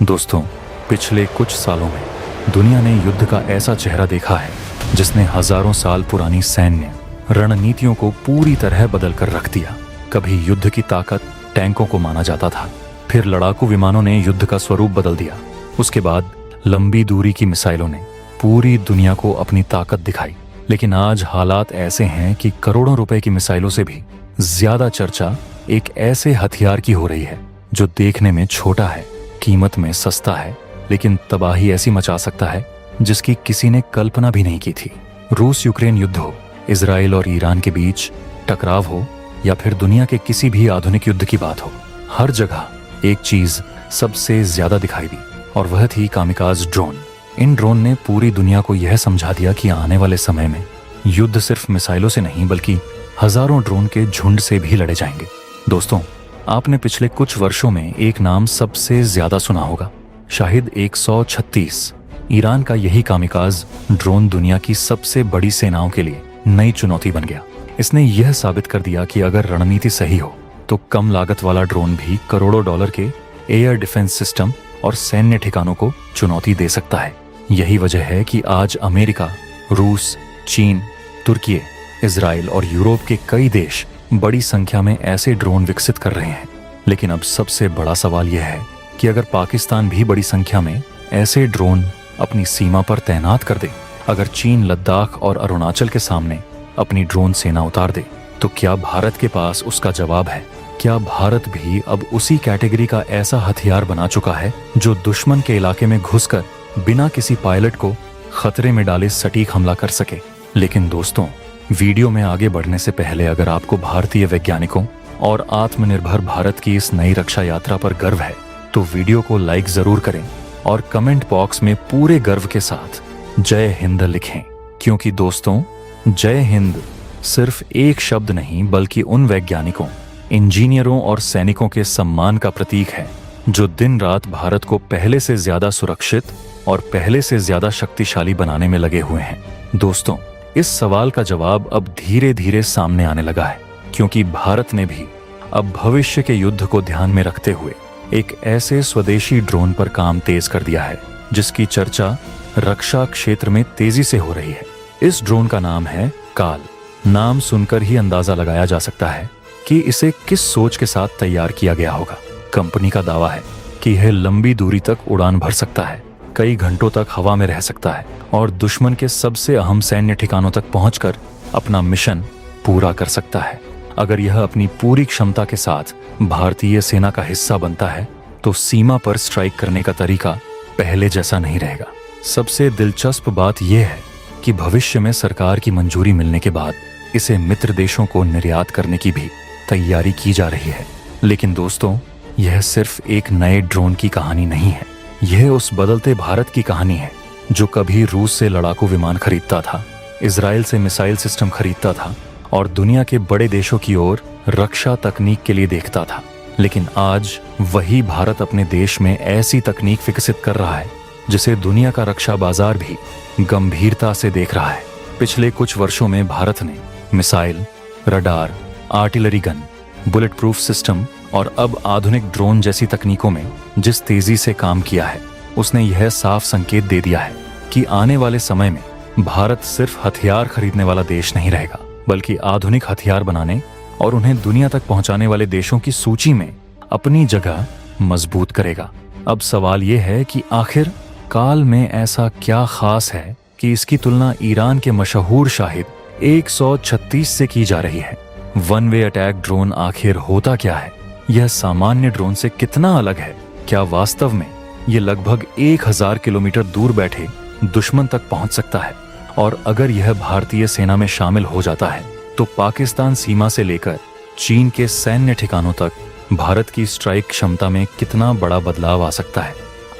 दोस्तों, पिछले कुछ सालों में दुनिया ने युद्ध का ऐसा चेहरा देखा है जिसने हजारों साल पुरानी सैन्य रणनीतियों को पूरी तरह बदल कर रख दिया। कभी युद्ध की ताकत टैंकों को माना जाता था, फिर लड़ाकू विमानों ने युद्ध का स्वरूप बदल दिया। उसके बाद लंबी दूरी की मिसाइलों ने पूरी दुनिया को अपनी ताकत दिखाई। लेकिन आज हालात ऐसे हैं कि करोड़ों रुपए की मिसाइलों से भी ज्यादा चर्चा एक ऐसे हथियार की हो रही है जो देखने में छोटा है, कीमत में सस्ता है, लेकिन तबाही ऐसी मचा सकता है जिसकी किसी ने कल्पना भी नहीं की थी। रूस यूक्रेन युद्ध हो, इजराइल और ईरान के बीच टकराव हो, या फिर दुनिया के किसी भी आधुनिक युद्ध की बात हो, हर जगह एक चीज सबसे ज्यादा दिखाई दी और वह थी कामिकाज ड्रोन। इन ड्रोन ने पूरी दुनिया को यह समझा दिया कि आने वाले समय में युद्ध सिर्फ मिसाइलों से नहीं बल्कि हजारों ड्रोन के झुंड से भी लड़े जाएंगे। दोस्तों, आपने पिछले कुछ वर्षों में एक नाम सबसे ज्यादा सुना होगा, शाहिद 136। ईरान का यही कामिकाज ड्रोन दुनिया की सबसे बड़ी सेनाओं के लिए नई चुनौती बन गया। इसने यह साबित कर दिया कि अगर रणनीति सही हो तो कम लागत वाला ड्रोन भी करोड़ों डॉलर के एयर डिफेंस सिस्टम और सैन्य ठिकानों को चुनौती दे सकता है। यही वजह है कि आज अमेरिका, रूस, चीन, तुर्की, इजराइल और यूरोप के कई देश बड़ी संख्या में ऐसे ड्रोन विकसित कर रहे हैं। लेकिन अब सबसे बड़ा सवाल यह है कि अगर पाकिस्तान भी बड़ी संख्या में ऐसे ड्रोन अपनी सीमा पर तैनात कर दे, अगर चीन लद्दाख और अरुणाचल के सामने अपनी ड्रोन सेना उतार दे, तो क्या भारत के पास उसका जवाब है? क्या भारत भी अब उसी कैटेगरी का ऐसा हथियार बना चुका है जो दुश्मन के इलाके में घुसकर बिना किसी पायलट को खतरे में डाले सटीक हमला कर सके? लेकिन दोस्तों, वीडियो में आगे बढ़ने से पहले अगर आपको भारतीय वैज्ञानिकों और आत्मनिर्भर भारत की इस नई रक्षा यात्रा पर गर्व है तो वीडियो को लाइक जरूर करें और कमेंट बॉक्स में पूरे गर्व के साथ जय हिंद लिखें। क्योंकि दोस्तों, जय हिंद सिर्फ एक शब्द नहीं बल्कि उन वैज्ञानिकों, इंजीनियरों और सैनिकों के सम्मान का प्रतीक है जो दिन रात भारत को पहले से ज्यादा सुरक्षित और पहले से ज्यादा शक्तिशाली बनाने में लगे हुए हैं। दोस्तों, इस सवाल का जवाब अब धीरे धीरे सामने आने लगा है, क्योंकि भारत ने भी अब भविष्य के युद्ध को ध्यान में रखते हुए एक ऐसे स्वदेशी ड्रोन पर काम तेज कर दिया है जिसकी चर्चा रक्षा क्षेत्र में तेजी से हो रही है। इस ड्रोन का नाम है काल। नाम सुनकर ही अंदाजा लगाया जा सकता है कि इसे किस सोच के साथ तैयार किया गया होगा। कंपनी का दावा है कि यह लंबी दूरी तक उड़ान भर सकता है, कई घंटों तक हवा में रह सकता है और दुश्मन के सबसे अहम सैन्य ठिकानों तक पहुंचकर अपना मिशन पूरा कर सकता है। अगर यह अपनी पूरी क्षमता के साथ भारतीय सेना का हिस्सा बनता है तो सीमा पर स्ट्राइक करने का तरीका पहले जैसा नहीं रहेगा। सबसे दिलचस्प बात यह है कि भविष्य में सरकार की मंजूरी मिलने के बाद इसे मित्र देशों को निर्यात करने की भी तैयारी की जा रही है। लेकिन दोस्तों, यह सिर्फ एक नए ड्रोन की कहानी नहीं है, यह उस बदलते भारत की कहानी है जो कभी रूस से लड़ाकू विमान खरीदता था, इजराइल से मिसाइल सिस्टम खरीदता था और दुनिया के बड़े देशों की ओर रक्षा तकनीक के लिए देखता था। लेकिन आज वही भारत अपने देश में ऐसी तकनीक विकसित कर रहा है जिसे दुनिया का रक्षा बाजार भी गंभीरता से देख रहा है। पिछले कुछ वर्षों में भारत ने missile, radar, artillery gun, bullet proof system और अब आधुनिक ड्रोन जैसी तकनीकों में जिस तेजी से काम किया है, उसने यह साफ संकेत दे दिया है कि आने वाले समय में भारत सिर्फ हथियार खरीदने वाला देश नहीं रहेगा बल्कि आधुनिक हथियार बनाने और उन्हें दुनिया तक पहुंचाने वाले देशों की सूची में अपनी जगह मजबूत करेगा। अब सवाल यह है कि आखिर काल में ऐसा क्या खास है कि इसकी तुलना ईरान के मशहूर शाहिद 136 से की जा रही है। वन वे अटैक ड्रोन आखिर होता क्या है? यह सामान्य ड्रोन से कितना अलग है? क्या वास्तव में ये लगभग 1000 किलोमीटर दूर बैठे दुश्मन तक पहुंच सकता है? और अगर यह भारतीय सेना में शामिल हो जाता है तो पाकिस्तान सीमा से लेकर चीन के सैन्य ठिकानों तक भारत की स्ट्राइक क्षमता में कितना बड़ा बदलाव आ सकता है?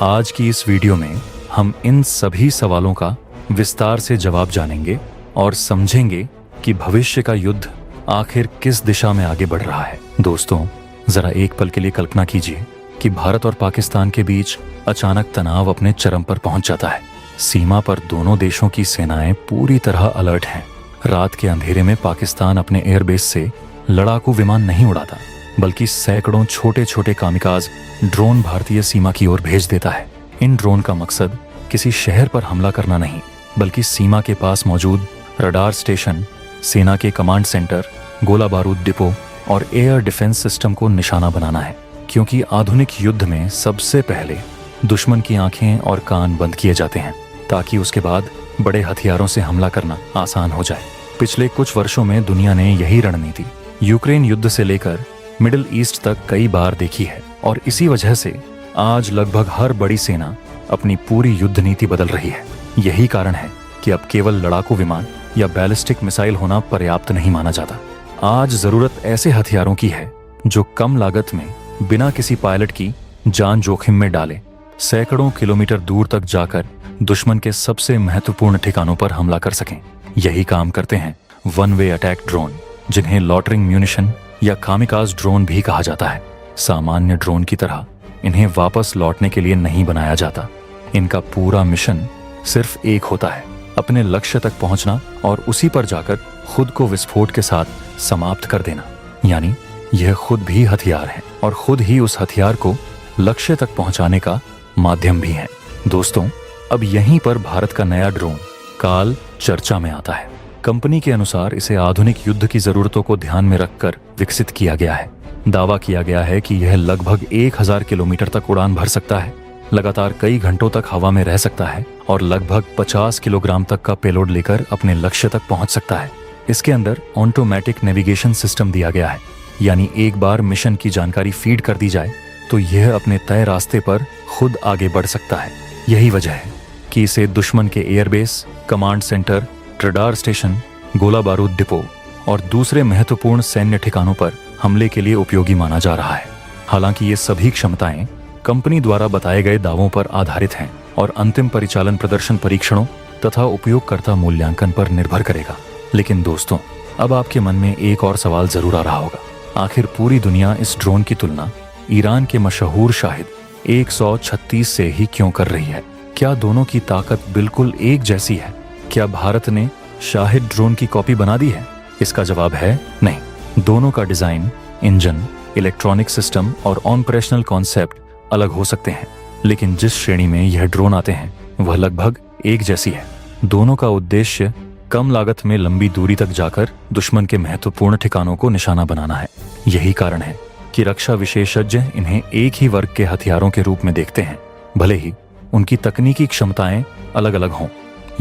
आज की इस वीडियो में हम इन सभी सवालों का विस्तार से जवाब जानेंगे और समझेंगे कि भविष्य का युद्ध आखिर किस दिशा में आगे बढ़ रहा है। दोस्तों, जरा एक पल के लिए कल्पना कीजिए कि भारत और पाकिस्तान के बीच अचानक तनाव अपने चरम पर पहुंच जाता है। सीमा पर दोनों देशों की सेनाएं पूरी तरह अलर्ट हैं। रात के अंधेरे में पाकिस्तान अपने एयरबेस से लड़ाकू विमान नहीं उड़ाता बल्कि सैकड़ों छोटे छोटे कामिकाज ड्रोन भारतीय सीमा की ओर भेज देता है। इन ड्रोन का मकसद किसी शहर पर हमला करना नहीं, बल्कि सीमा के पास मौजूद रडार स्टेशन, सेना के कमांड सेंटर, गोला बारूद डिपो और एयर डिफेंस सिस्टम को निशाना बनाना है। क्योंकि आधुनिक युद्ध में सबसे पहले दुश्मन की आंखें और कान बंद किए जाते हैं, ताकि उसके बाद बड़े हथियारों से हमला करना आसान हो जाए। पिछले कुछ वर्षों में दुनिया ने यही रणनीति यूक्रेन युद्ध से लेकर मिडिल ईस्ट तक कई बार देखी है, और इसी वजह से आज लगभग हर बड़ी सेना अपनी पूरी युद्ध नीति बदल रही है। यही कारण है कि अब केवल लड़ाकू विमान या बैलिस्टिक मिसाइल होना पर्याप्त नहीं माना जाता। आज जरूरत ऐसे हथियारों की है जो कम लागत में बिना किसी पायलट की जान जोखिम में डाले सैकड़ों किलोमीटर दूर तक जाकर दुश्मन के सबसे महत्वपूर्ण ठिकानों पर हमला कर सकें। यही काम करते हैं वन वे अटैक ड्रोन, जिन्हें लॉटरिंग म्यूनिशन या कामिकाज ड्रोन भी कहा जाता है। सामान्य ड्रोन की तरह इन्हें वापस लौटने के लिए नहीं बनाया जाता। इनका पूरा मिशन सिर्फ एक होता है, अपने लक्ष्य तक पहुंचना और उसी पर जाकर खुद को विस्फोट के साथ समाप्त कर देना। यानी यह खुद भी हथियार है और खुद ही उस हथियार को लक्ष्य तक पहुंचाने का माध्यम भी है। दोस्तों, अब यहीं पर भारत का नया ड्रोन काल चर्चा में आता है। कंपनी के अनुसार इसे आधुनिक युद्ध की जरूरतों को ध्यान में रखकर विकसित किया गया है। दावा किया गया है कि यह लगभग 1000 किलोमीटर तक उड़ान भर सकता है, लगातार कई घंटों तक हवा में रह सकता है और लगभग 50 किलोग्राम तक का पेलोड लेकर अपने लक्ष्य तक पहुंच सकता है। इसके अंदर ऑटोमेटिक नेविगेशन सिस्टम दिया गया है, यानी एक बार मिशन की जानकारी फीड कर दी जाए तो यह अपने तय रास्ते पर खुद आगे बढ़ सकता है। यही वजह है कि इसे दुश्मन के airbase, command centre, radar station, गोला बारूद डिपो और दूसरे महत्वपूर्ण सैन्य ठिकानों पर हमले के लिए उपयोगी माना जा रहा है। हालांकि ये सभी क्षमताएं कंपनी द्वारा बताए गए दावों पर आधारित हैं और अंतिम परिचालन प्रदर्शन परीक्षणों तथा उपयोगकर्ता मूल्यांकन पर निर्भर करेगा। लेकिन दोस्तों, अब आपके मन में एक और सवाल जरूर आ रहा होगा, आखिर पूरी दुनिया इस ड्रोन की तुलना ईरान के मशहूर शाहिद 136 से ही क्यों कर रही है? क्या दोनों की ताकत बिल्कुल एक जैसी है? क्या भारत ने शाहिद ड्रोन की कॉपी बना दी है? इसका जवाब है नहीं। दोनों का डिजाइन, इंजन, इलेक्ट्रॉनिक सिस्टम और ऑपरेशनल कॉन्सेप्ट अलग हो सकते हैं, लेकिन जिस श्रेणी में यह ड्रोन आते हैं वह लगभग एक जैसी है। दोनों का उद्देश्य कम लागत में लंबी दूरी तक जाकर दुश्मन के महत्वपूर्ण ठिकानों को निशाना बनाना है। यही कारण है कि रक्षा विशेषज्ञ इन्हें एक ही वर्ग के हथियारों के रूप में देखते हैं, भले ही उनकी तकनीकी क्षमताएं अलग अलग हों।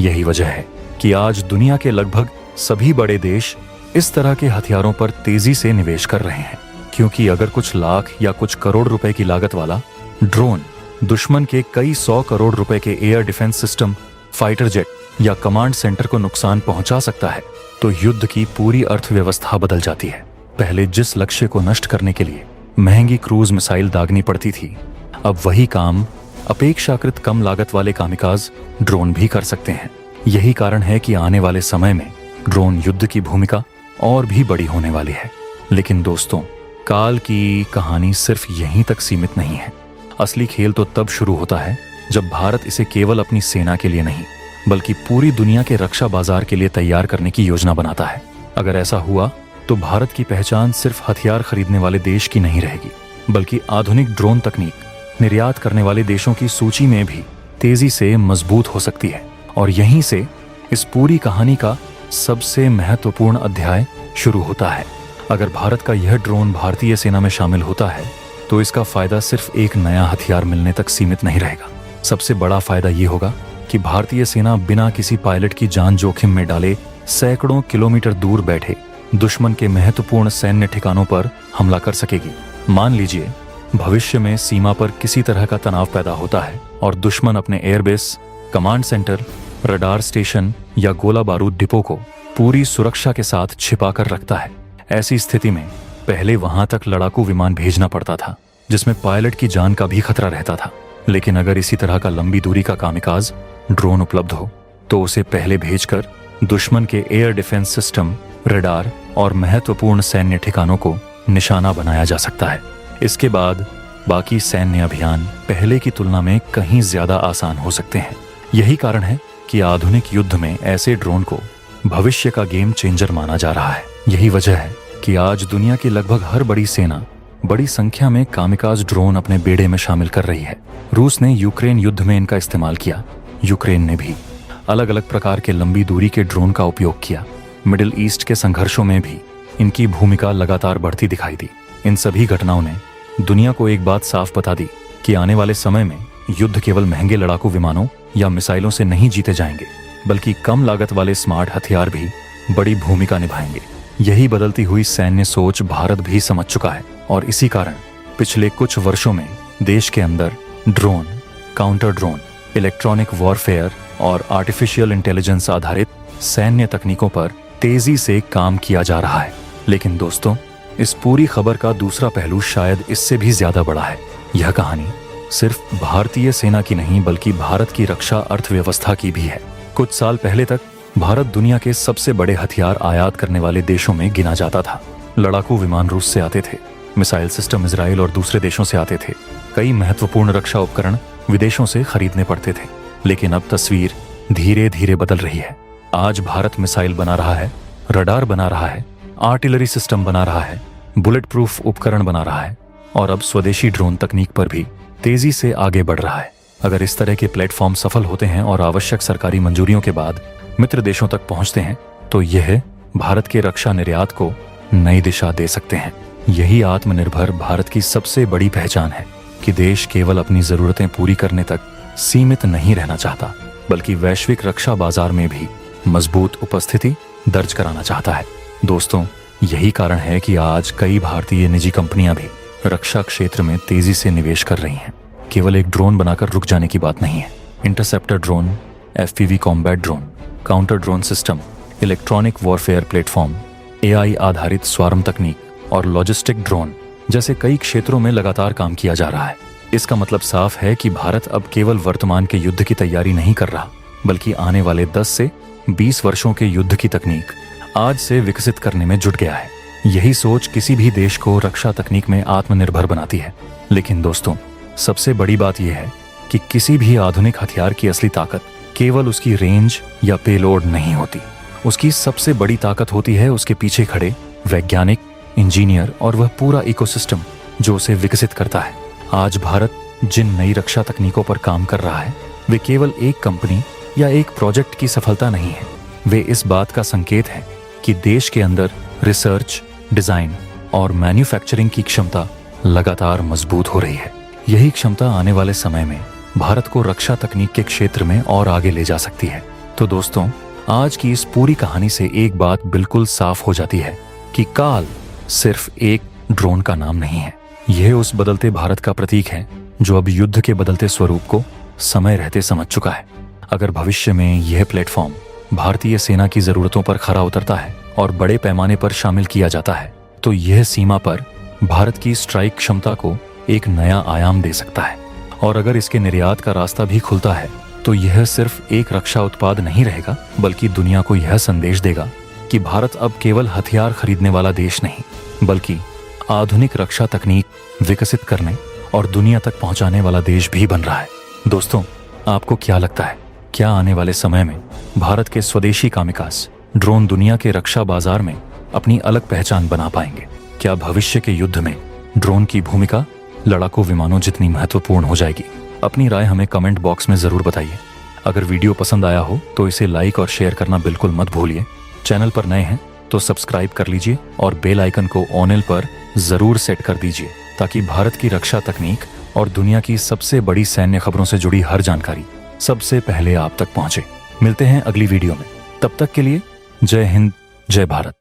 यही वजह है कि आज दुनिया के लगभग सभी बड़े देश इस तरह के हथियारों पर तेजी से निवेश कर रहे हैं, क्योंकि अगर कुछ लाख या कुछ करोड़ रुपए की लागत वाला ड्रोन दुश्मन के कई 100 करोड़ रुपए के air defence system, fighter jet या कमांड सेंटर को नुकसान पहुंचा सकता है, तो युद्ध की पूरी अर्थव्यवस्था बदल जाती है। पहले जिस लक्ष्य को नष्ट करने के लिए महंगी क्रूज मिसाइल दागनी पड़ती थी, अब वही काम अपेक्षाकृत कम लागत वाले कामिकाज ड्रोन भी कर सकते हैं। यही कारण है कि आने वाले समय में ड्रोन युद्ध की भूमिका और भी बड़ी होने वाली है। लेकिन दोस्तों, काल की कहानी सिर्फ यहीं तक सीमित नहीं है। असली खेल तो तब शुरू होता है जब भारत इसे केवल अपनी सेना के लिए नहीं, बल्कि पूरी दुनिया के रक्षा बाजार के लिए तैयार करने की योजना बनाता है। अगर ऐसा हुआ तो भारत की पहचान सिर्फ हथियार खरीदने वाले देश की नहीं रहेगी, बल्कि आधुनिक ड्रोन तकनीक निर्यात करने वाले देशों की सूची में भी तेजी से मजबूत हो सकती है। और यहीं से इस पूरी कहानी का सबसे महत्वपूर्ण अध्याय शुरू होता है। अगर भारत का यह ड्रोन भारतीय सेना में शामिल होता है तो इसका फायदा सिर्फ एक नया हथियार मिलने तक सीमित नहीं रहेगा। सबसे बड़ा फायदा ये होगा कि भारतीय सेना बिना किसी पायलट की जान जोखिम में डाले सैकड़ों किलोमीटर दूर बैठे दुश्मन के महत्वपूर्ण सैन्य ठिकानों पर हमला कर सकेगी। मान लीजिए भविष्य में सीमा पर किसी तरह का तनाव पैदा होता है और दुश्मन अपने airbase, command centre, radar station या गोला बारूद डिपो को पूरी सुरक्षा के साथ छिपा कर रखता है। ऐसी स्थिति में पहले वहां तक लड़ाकू विमान भेजना पड़ता था, जिसमें पायलट की जान का भी खतरा रहता था। लेकिन अगर इसी तरह का लंबी दूरी का कामिकाज ड्रोन उपलब्ध हो तो उसे पहले भेजकर दुश्मन के एयर डिफेंस सिस्टम, रडार और महत्वपूर्ण सैन्य ठिकानों को निशाना बनाया जा सकता है। इसके बाद बाकी सैन्य अभियान पहले की तुलना में कहीं ज्यादा आसान हो सकते हैं। यही कारण है कि आधुनिक युद्ध में ऐसे ड्रोन को भविष्य का गेम चेंजर माना जा रहा है। यही वजह है कि आज दुनिया की लगभग हर बड़ी सेना बड़ी संख्या में कामिकाज ड्रोन अपने बेड़े में शामिल कर रही है। रूस ने यूक्रेन युद्ध में इनका इस्तेमाल किया। यूक्रेन ने भी अलग अलग प्रकार के लंबी दूरी के ड्रोन का उपयोग किया। मिडिल ईस्ट के संघर्षों में भी इनकी भूमिका लगातार बढ़ती दिखाई दी। इन सभी घटनाओं ने दुनिया को एक बात साफ बता दी कि आने वाले समय में युद्ध केवल महंगे लड़ाकू विमानों या मिसाइलों से नहीं जीते जाएंगे, बल्कि कम लागत वाले स्मार्ट हथियार भी बड़ी भूमिका निभाएंगे। यही बदलती हुई सैन्य सोच भारत भी समझ चुका है और इसी कारण पिछले कुछ वर्षों में देश के अंदर drone, counter drone, electronic warfare और आर्टिफिशियल इंटेलिजेंस आधारित सैन्य तकनीकों पर तेजी से काम किया जा रहा है। लेकिन दोस्तों, इस पूरी खबर का दूसरा पहलू शायद इससे भी ज्यादा बड़ा है। यह कहानी सिर्फ भारतीय सेना की नहीं बल्कि भारत की रक्षा अर्थव्यवस्था की भी है। कुछ साल पहले तक भारत दुनिया के सबसे बड़े हथियार आयात करने वाले देशों में गिना जाता था। लड़ाकू विमान रूस से आते थे, मिसाइल सिस्टम इजराइल और दूसरे देशों से आते थे, कई महत्वपूर्ण रक्षा उपकरण विदेशों से खरीदने पड़ते थे। लेकिन अब तस्वीर धीरे धीरे बदल रही है। आज भारत मिसाइल बना रहा है, रडार बना रहा है, आर्टिलरी सिस्टम बना रहा है, बुलेट प्रूफ उपकरण बना रहा है और अब स्वदेशी ड्रोन तकनीक पर भी तेजी से आगे बढ़ रहा है। अगर इस तरह के प्लेटफॉर्म सफल होते हैं और आवश्यक सरकारी मंजूरियों के बाद मित्र देशों तक पहुंचते हैं तो यह भारत के रक्षा निर्यात को नई दिशा दे सकते हैं। यही आत्मनिर्भर भारत की सबसे बड़ी पहचान है कि देश केवल अपनी जरूरतें पूरी करने तक सीमित नहीं रहना चाहता, बल्कि वैश्विक रक्षा बाजार में भी मजबूत उपस्थिति दर्ज कराना चाहता है। दोस्तों, यही कारण है कि आज कई भारतीय निजी कंपनियां भी रक्षा क्षेत्र में तेजी से निवेश कर रही हैं। केवल एक ड्रोन बनाकर रुक जाने की बात नहीं है। Interceptor drone, FPV combat drone, counter drone system, electronic warfare platform, AI आधारित स्वार्म तकनीक और लॉजिस्टिक ड्रोन जैसे कई क्षेत्रों में लगातार काम किया जा रहा है। इसका मतलब साफ है कि भारत अब केवल वर्तमान के युद्ध की तैयारी नहीं कर रहा, बल्कि आने वाले 10 से 20 वर्षों के युद्ध की तकनीक आज से विकसित करने में जुट गया है। यही सोच किसी भी देश को रक्षा तकनीक में आत्मनिर्भर बनाती है। लेकिन दोस्तों, सबसे बड़ी बात यह है कि किसी भी आधुनिक हथियार की असली ताकत केवल उसकी रेंज या पेलोड नहीं होती। उसकी सबसे बड़ी ताकत होती है उसके पीछे खड़े वैज्ञानिक, इंजीनियर और वह पूरा इकोसिस्टम जो उसे विकसित करता है। आज भारत जिन नई रक्षा तकनीकों पर काम कर रहा है वे केवल एक कंपनी या एक प्रोजेक्ट की सफलता नहीं है। वे इस बात का संकेत है कि देश के अंदर रिसर्च, डिजाइन और मैन्युफैक्चरिंग की क्षमता लगातार मजबूत हो रही है। यही क्षमता आने वाले समय में भारत को रक्षा तकनीक के क्षेत्र में और आगे ले जा सकती है। तो दोस्तों, आज की इस पूरी कहानी से एक बात बिल्कुल साफ हो जाती है कि काल सिर्फ एक ड्रोन का नाम नहीं है। यह उस बदलते भारत का प्रतीक है जो अब युद्ध के बदलते स्वरूप को समय रहते समझ चुका है। अगर भविष्य में यह प्लेटफॉर्म भारतीय सेना की जरूरतों पर खरा उतरता है और बड़े पैमाने पर शामिल किया जाता है तो यह सीमा पर भारत की स्ट्राइक क्षमता को एक नया आयाम दे सकता है। और अगर इसके निर्यात का रास्ता भी खुलता है तो यह सिर्फ एक रक्षा उत्पाद नहीं रहेगा, बल्कि दुनिया को यह संदेश देगा कि भारत अब केवल हथियार खरीदने वाला देश नहीं, बल्कि आधुनिक रक्षा तकनीक विकसित करने और दुनिया तक पहुंचाने वाला देश भी बन रहा है। दोस्तों, आपको क्या लगता है, क्या आने वाले समय में भारत के स्वदेशी कामिकाज ड्रोन दुनिया के रक्षा बाजार में अपनी अलग पहचान बना पाएंगे? क्या भविष्य के युद्ध में ड्रोन की भूमिका लड़ाकू विमानों जितनी महत्वपूर्ण हो जाएगी? अपनी राय हमें कमेंट बॉक्स में जरूर बताइए। अगर वीडियो पसंद आया हो तो इसे लाइक और शेयर करना बिल्कुल मत भूलिए। चैनल पर नए हैं तो सब्सक्राइब कर लीजिए और बेल आइकन को ऑन पर जरूर सेट कर दीजिए ताकि भारत की रक्षा तकनीक और दुनिया की सबसे बड़ी सैन्य खबरों से जुड़ी हर जानकारी सबसे पहले आप तक पहुंचे। मिलते हैं अगली वीडियो में। तब तक के लिए जय हिंद, जय भारत।